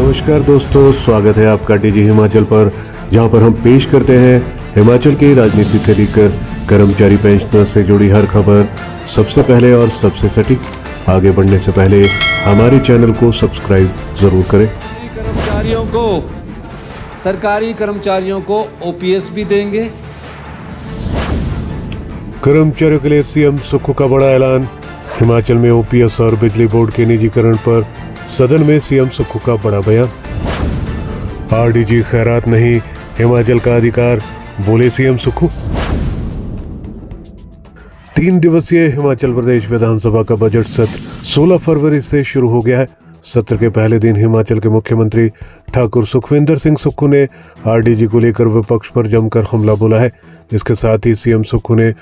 नमस्कार दोस्तों, स्वागत है आपका डीजी हिमाचल पर, जहां पर हम पेश करते हैं हिमाचल की राजनीति से लेकर कर्मचारी पेंशनर से जुड़ी हर खबर सबसे पहले और सबसे सटीक। आगे बढ़ने से पहले हमारे चैनल को सब्सक्राइब जरूर करें। सरकारी कर्मचारियों को ओपीएस भी देंगे। कर्मचारियों के लिए सीएम सुक्खू का बड़ा ऐलान। हिमाचल में ओपीएस और बिजली बोर्ड के निजीकरण पर सदन में सीएम सुक्खू का बड़ा बयान। आरडीजी खैरात नहीं, हिमाचल का अधिकार, बोले सीएम सुक्खू। 3 दिवसीय हिमाचल प्रदेश विधानसभा का बजट सत्र 16 फरवरी से शुरू हो गया है। सत्र के पहले दिन हिमाचल के मुख्यमंत्री ठाकुर सुखविंदर सिंह सुक्खू ने आरडीजी को लेकर विपक्ष पर जमकर हमला बोला है। इसके साथ ही सीएम सुक्खू ने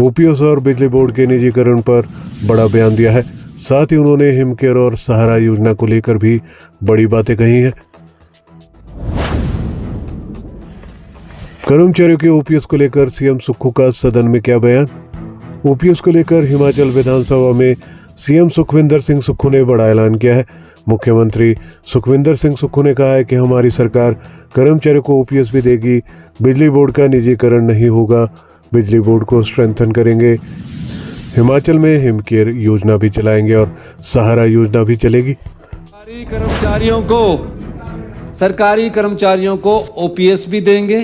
ओपीएस और बिजली बोर्ड के निजीकरण पर बड़ा बयान दिया है। साथ ही उन्होंने हिमकेयर और सहारा योजना को लेकर भी बड़ी बातें कही हैं। कर्मचारियों के ओपीएस को लेकर सीएम सुक्खू का सदन में क्या बयान। ओपीएस को लेकर हिमाचल विधानसभा में सीएम सुखविंदर सिंह सुक्खू ने बड़ा ऐलान किया है। मुख्यमंत्री सुखविंदर सिंह सुक्खू ने कहा है कि हमारी सरकार कर्मचारियों को ओपीएस भी देगी, बिजली बोर्ड का निजीकरण नहीं होगा, बिजली बोर्ड को स्ट्रेंथन करेंगे, हिमाचल में हिमकेयर योजना भी चलाएंगे और सहारा योजना भी चलेगी। सरकारी कर्मचारियों को ओपीएस भी देंगे।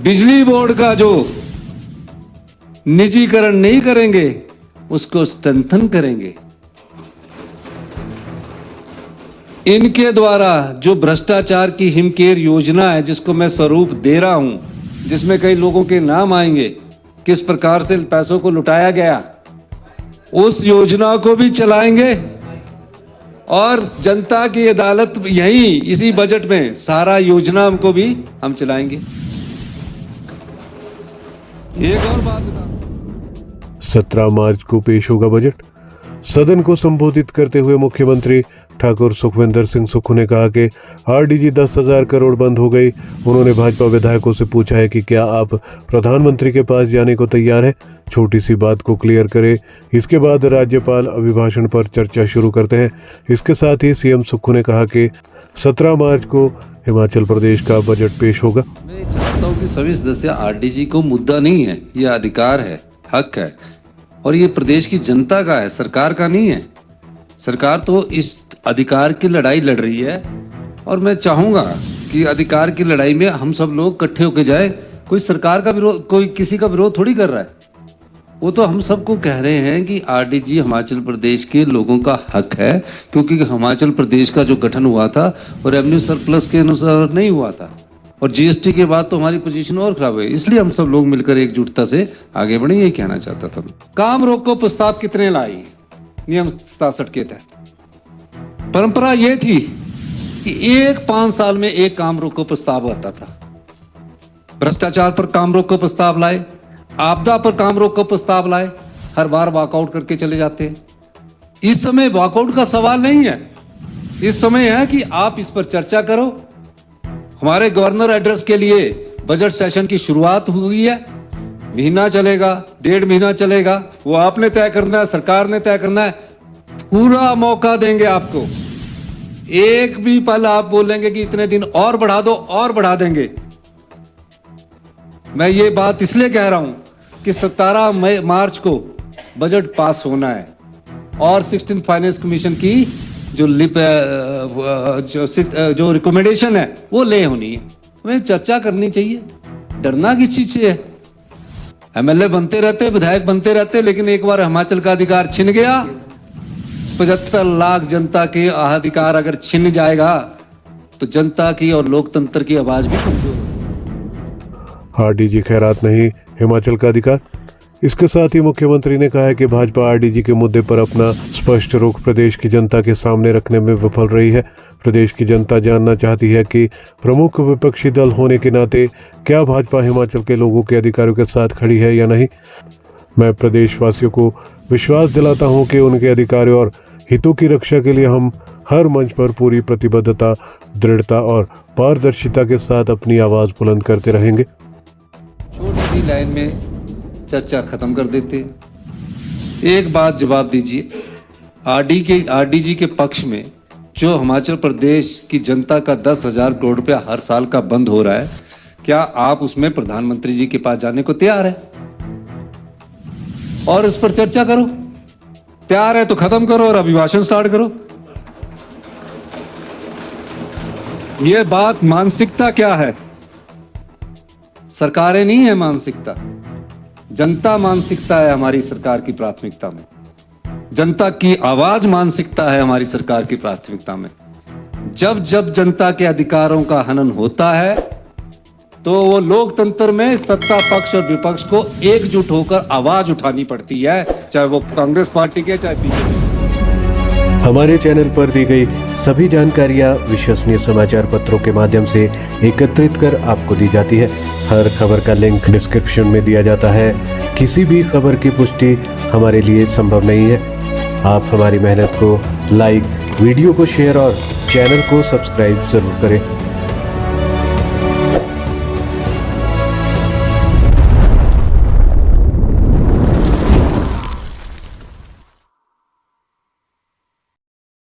बिजली बोर्ड का जो निजीकरण नहीं करेंगे उसको स्ट्रेंथन करेंगे। इनके द्वारा जो भ्रष्टाचार की हिमकेयर योजना है, जिसको मैं स्वरूप दे रहा हूं, जिसमें कई लोगों के नाम आएंगे, किस प्रकार से पैसों को लुटाया गया, उस योजना को भी चलाएंगे। और जनता की अदालत यही इसी बजट में सारा योजना को भी हम चलाएंगे। एक और बात बता, 17 मार्च को पेश होगा बजट। सदन को संबोधित करते हुए मुख्यमंत्री ठाकुर सुखविंदर सिंह सुक्खू ने कहा कि आरडीजी 10,000 करोड़ बंद हो गई। उन्होंने भाजपा विधायकों से पूछा है कि क्या आप प्रधानमंत्री के पास जाने को तैयार हैं, छोटी सी बात को क्लियर करें। इसके बाद राज्यपाल अभिभाषण पर चर्चा शुरू करते हैं। इसके साथ ही सीएम सुक्खू ने कहा कि 17 मार्च को हिमाचल प्रदेश का बजट पेश होगा। मैं चाहता हूँ कि सभी सदस्य, आरडीजी को मुद्दा नहीं है, यह अधिकार है, हक है, और ये प्रदेश की जनता का है, सरकार का नहीं है। सरकार तो इस अधिकार की लड़ाई लड़ रही है और मैं चाहूंगा कि अधिकार की लड़ाई में हम सब लोग इकट्ठे होकर जाए। कोई सरकार का विरोध, कोई किसी का विरोध थोड़ी कर रहा है। वो तो हम सबको कह रहे हैं कि आरडीजी हिमाचल प्रदेश के लोगों का हक है, क्योंकि हिमाचल प्रदेश का जो गठन हुआ था वो रेवेन्यू सरप्लस के अनुसार नहीं हुआ था, और जीएसटी के बाद तो हमारी पोजीशन और खराब है। इसलिए हम सब लोग मिलकर एकजुटता से आगे बढ़े, यही कहना चाहता था। काम रोको प्रस्ताव कितने लाई नियम 67 के तहत? परंपरा यह थी कि 5 साल में एक काम रोको प्रस्ताव आता था। भ्रष्टाचार पर काम रोको प्रस्ताव लाए, आपदा पर काम रोको प्रस्ताव लाए, हर बार वॉकआउट करके चले जाते हैं। इस समय वॉकआउट का सवाल नहीं है, इस समय है कि आप इस पर चर्चा करो। हमारे गवर्नर एड्रेस के लिए बजट सेशन की शुरुआत हुई है। महीना चलेगा, 1.5 महीना चलेगा, वो आपने तय करना है, सरकार ने तय करना है। पूरा मौका देंगे आपको। एक भी पल आप बोलेंगे कि इतने दिन और बढ़ा दो, और बढ़ा देंगे। मैं ये बात इसलिए कह रहा हूं कि 17 मार्च को बजट पास होना है और 16 फाइनेंस कमीशन की जो रिकमेंडेशन है वो ले होनी है। हमें चर्चा करनी चाहिए, डरना किस चीज से है? एमएलए बनते रहते, विधायक बनते रहते, लेकिन एक बार हिमाचल का अधिकार छिन गया, 75 लाख जनता के अधिकार अगर छिन जाएगा तो जनता की और लोकतंत्र की आवाज भी कमजोर। आरडीजी खैरात नहीं, हिमाचल का अधिकार। इसके साथ ही मुख्यमंत्री ने कहा है कि भाजपा आरडीजी के मुद्दे पर अपना स्पष्ट रुख प्रदेश की जनता के सामने रखने में विफल रही है। प्रदेश की जनता जानना चाहती है कि प्रमुख विपक्षी दल होने के नाते क्या भाजपा हिमाचल के लोगों के अधिकारों के साथ खड़ी है या नहीं। मैं प्रदेशवासियों को विश्वास दिलाता हूं कि उनके अधिकारों और हितों की रक्षा के लिए हम हर मंच पर पूरी प्रतिबद्धता, दृढ़ता और पारदर्शिता के साथ अपनी आवाज बुलंद करते रहेंगे। छोटी सी लाइन में चर्चा खत्म कर देते। एक बात जवाब दीजिए, आरडीजी के पक्ष में जो हिमाचल प्रदेश की जनता का 10,000 करोड़ रुपया हर साल का बंद हो रहा है, क्या आप उसमें प्रधानमंत्री जी के पास जाने को तैयार है और उस पर चर्चा करो? तैयार है तो खत्म करो और अभिभाषण स्टार्ट करो। यह बात मानसिकता क्या है? सरकारें नहीं है मानसिकता, जनता मानसिकता है हमारी सरकार की प्राथमिकता में। जनता की आवाज मानसिकता है हमारी सरकार की प्राथमिकता में। जब जब जनता के अधिकारों का हनन होता है तो वो लोकतंत्र में सत्ता पक्ष और विपक्ष को एकजुट होकर आवाज उठानी पड़ती है, चाहे वो कांग्रेस पार्टी के चाहे बीजेपी। हमारे चैनल पर दी गई सभी जानकारियां विश्वसनीय समाचार पत्रों के माध्यम से एकत्रित कर आपको दी जाती है। हर खबर का लिंक डिस्क्रिप्शन में दिया जाता है। किसी भी खबर की पुष्टि हमारे लिए संभव नहीं है। आप हमारी मेहनत को लाइक, वीडियो को शेयर और चैनल को सब्सक्राइब जरूर करें।